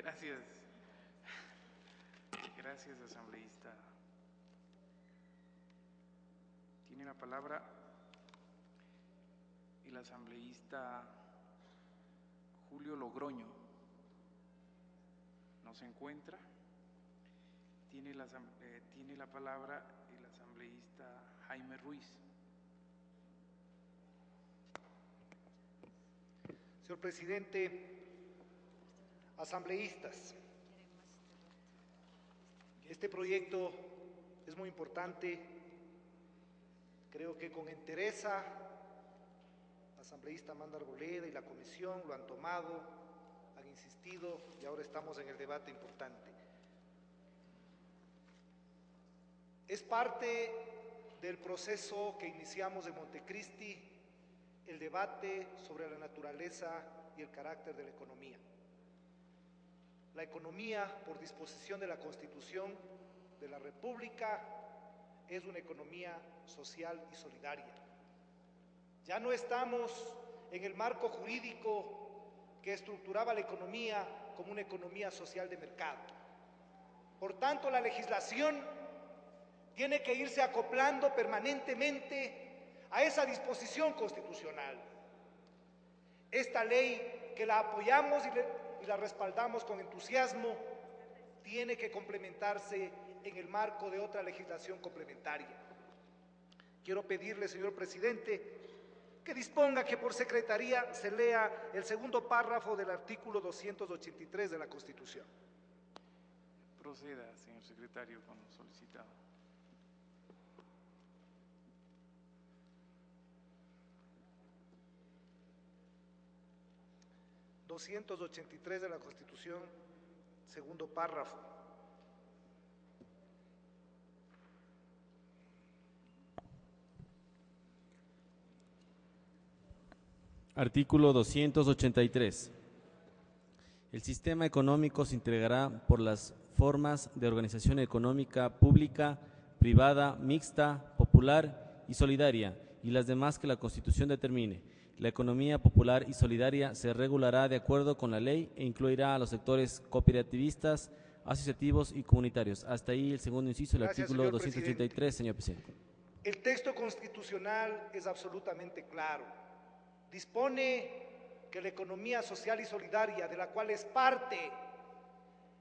Gracias. Gracias, asambleísta. Tiene la palabra el asambleísta Julio Logroño. No se encuentra. Tiene la palabra el asambleísta Jaime Ruiz. Señor presidente, asambleístas, este proyecto es muy importante. Creo que con entereza la asambleísta Amanda Arboleda y la comisión lo han tomado, han insistido y ahora estamos en el debate importante. Es parte del proceso que iniciamos en Montecristi, el debate sobre la naturaleza y el carácter de la economía. La economía, por disposición de la Constitución de la República, es una economía social y solidaria. Ya no estamos en el marco jurídico que estructuraba la economía como una economía social de mercado. Por tanto, la legislación tiene que irse acoplando permanentemente a esa disposición constitucional. Esta ley, que la apoyamos y la respaldamos con entusiasmo, tiene que complementarse en el marco de otra legislación complementaria. Quiero pedirle, señor presidente, que disponga que por secretaría se lea el segundo párrafo del artículo 283 de la Constitución. Proceda, señor secretario, con lo solicitado. Artículo 283 de la Constitución, segundo párrafo. Artículo 283. El sistema económico se integrará por las formas de organización económica pública, privada, mixta, popular y solidaria, y las demás que la Constitución determine. La economía popular y solidaria se regulará de acuerdo con la ley e incluirá a los sectores cooperativistas, asociativos y comunitarios. Hasta ahí el segundo inciso del artículo 283, señor presidente. El texto constitucional es absolutamente claro. Dispone que la economía social y solidaria, de la cual es parte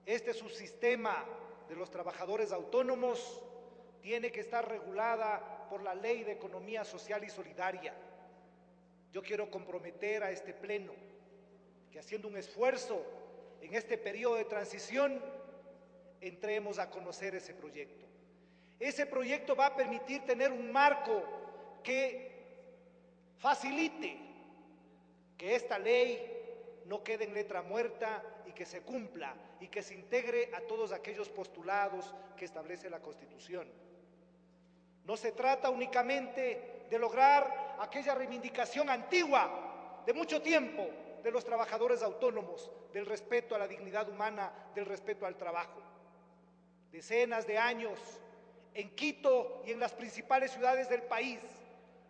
este subsistema de los trabajadores autónomos, tiene que estar regulada por la Ley de Economía Social y Solidaria. Yo quiero comprometer a este pleno que, haciendo un esfuerzo en este periodo de transición, entremos a conocer ese proyecto. Ese proyecto va a permitir tener un marco que facilite que esta ley no quede en letra muerta y que se cumpla y que se integre a todos aquellos postulados que establece la Constitución. No se trata únicamente de lograr aquella reivindicación antigua de mucho tiempo de los trabajadores autónomos, del respeto a la dignidad humana, del respeto al trabajo. Decenas de años en Quito y en las principales ciudades del país,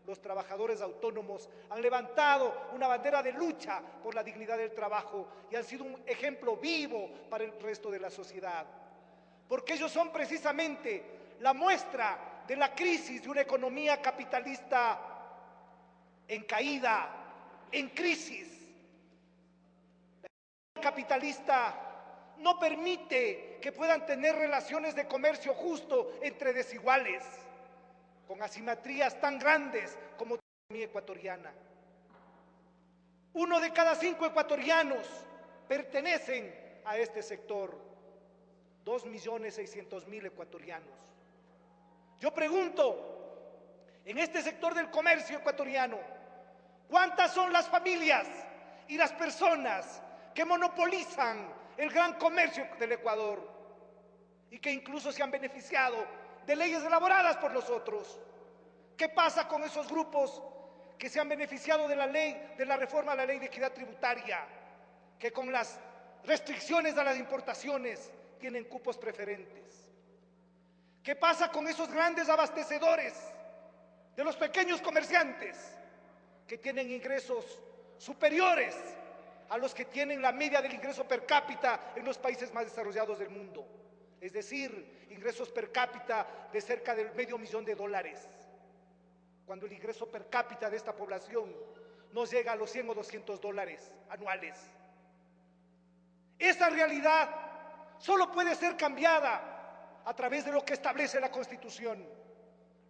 los trabajadores autónomos han levantado una bandera de lucha por la dignidad del trabajo y han sido un ejemplo vivo para el resto de la sociedad, porque ellos son precisamente la muestra de la crisis de una economía capitalista en caída, en crisis. La economía capitalista no permite que puedan tener relaciones de comercio justo entre desiguales, con asimetrías tan grandes como la economía ecuatoriana. 1 de cada 5 ecuatorianos pertenecen a este sector, 2.600.000 ecuatorianos. Yo pregunto, en este sector del comercio ecuatoriano, ¿cuántas son las familias y las personas que monopolizan el gran comercio del Ecuador y que incluso se han beneficiado de leyes elaboradas por nosotros? ¿Qué pasa con esos grupos que se han beneficiado de la ley, de la reforma a la ley de equidad tributaria, que con las restricciones a las importaciones tienen cupos preferentes? ¿Qué pasa con esos grandes abastecedores de los pequeños comerciantes que tienen ingresos superiores a los que tienen la media del ingreso per cápita en los países más desarrollados del mundo. Es decir, ingresos per cápita de cerca del $500,000, cuando el ingreso per cápita de esta población no llega a los 100 o $200 anuales. Esa realidad solo puede ser cambiada a través de lo que establece la Constitución,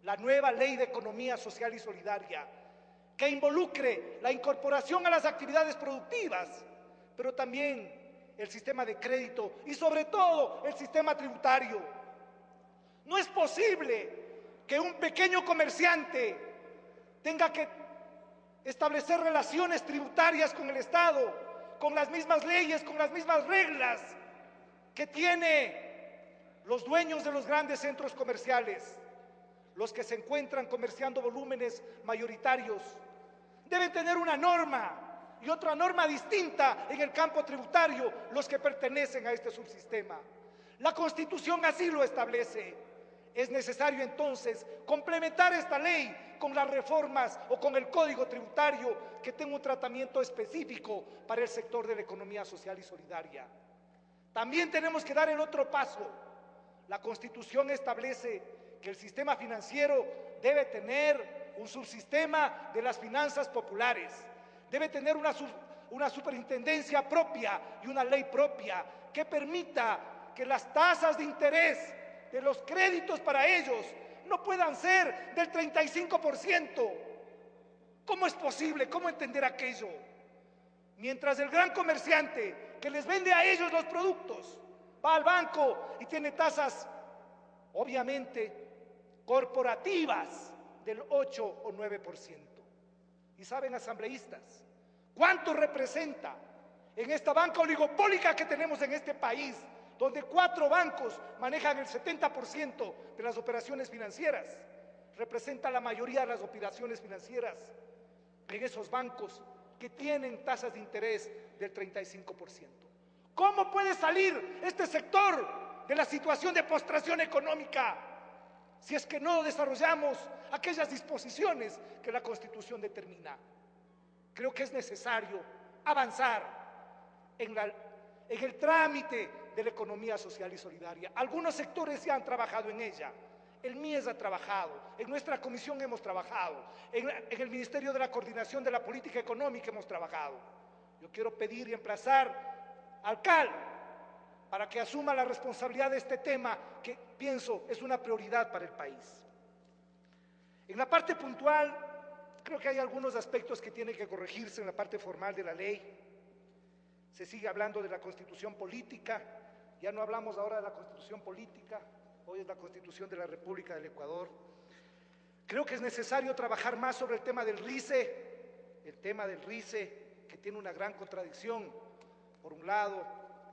la nueva Ley de Economía Social y Solidaria, que involucre la incorporación a las actividades productivas, pero también el sistema de crédito y sobre todo el sistema tributario. No es posible que un pequeño comerciante tenga que establecer relaciones tributarias con el Estado, con las mismas leyes, con las mismas reglas que tiene los dueños de los grandes centros comerciales, los que se encuentran comerciando volúmenes mayoritarios. Deben tener una norma y otra norma distinta en el campo tributario, los que pertenecen a este subsistema. La Constitución así lo establece. Es necesario entonces complementar esta ley con las reformas o con el Código Tributario que tenga un tratamiento específico para el sector de la economía social y solidaria. También tenemos que dar el otro paso. La Constitución establece que el sistema financiero debe tener un subsistema de las finanzas populares, debe tener una superintendencia propia y una ley propia que permita que las tasas de interés de los créditos para ellos no puedan ser del 35%. ¿Cómo es posible? ¿Cómo entender aquello? Mientras el gran comerciante que les vende a ellos los productos va al banco y tiene tasas, obviamente, corporativas del 8 o 9%. Y saben, asambleístas, ¿cuánto representa en esta banca oligopólica que tenemos en este país, donde 4 bancos manejan el 70% de las operaciones financieras? Representa la mayoría de las operaciones financieras en esos bancos que tienen tasas de interés del 35%. ¿Cómo puede salir este sector de la situación de postración económica si es que no desarrollamos aquellas disposiciones que la Constitución determina? Creo que es necesario avanzar en el trámite de la economía social y solidaria. Algunos sectores ya han trabajado en ella. El MIES ha trabajado, en nuestra comisión hemos trabajado, en el Ministerio de la Coordinación de la Política Económica hemos trabajado. Yo quiero pedir y emplazar al CAL para que asuma la responsabilidad de este tema que pienso es una prioridad para el país. En la parte puntual, creo que hay algunos aspectos que tienen que corregirse en la parte formal de la ley. Se sigue hablando de la Constitución política, ya no hablamos ahora de la Constitución política, hoy es la Constitución de la República del Ecuador. Creo que es necesario trabajar más sobre el tema del RICE, que tiene una gran contradicción. Por un lado,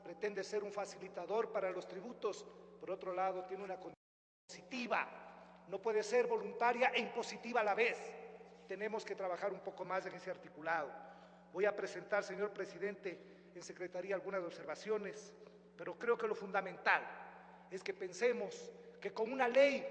pretende ser un facilitador para los tributos, por otro lado, tiene una condición positiva, no puede ser voluntaria e impositiva a la vez. Tenemos que trabajar un poco más en ese articulado. Voy a presentar, señor presidente, en secretaría algunas observaciones, pero creo que lo fundamental es que pensemos que con una ley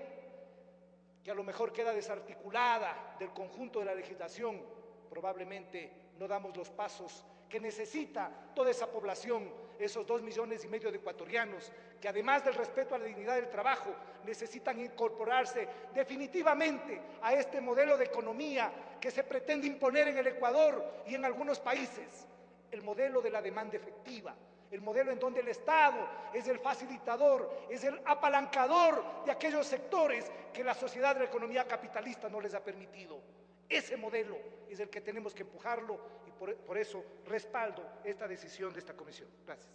que a lo mejor queda desarticulada del conjunto de la legislación, probablemente no damos los pasos que necesita toda esa población, esos 2,5 millones de ecuatorianos, que además del respeto a la dignidad del trabajo, necesitan incorporarse definitivamente a este modelo de economía que se pretende imponer en el Ecuador y en algunos países, el modelo de la demanda efectiva, el modelo en donde el Estado es el facilitador, es el apalancador de aquellos sectores que la sociedad de la economía capitalista no les ha permitido. Ese modelo es el que tenemos que empujarlo y por eso respaldo esta decisión de esta comisión. Gracias.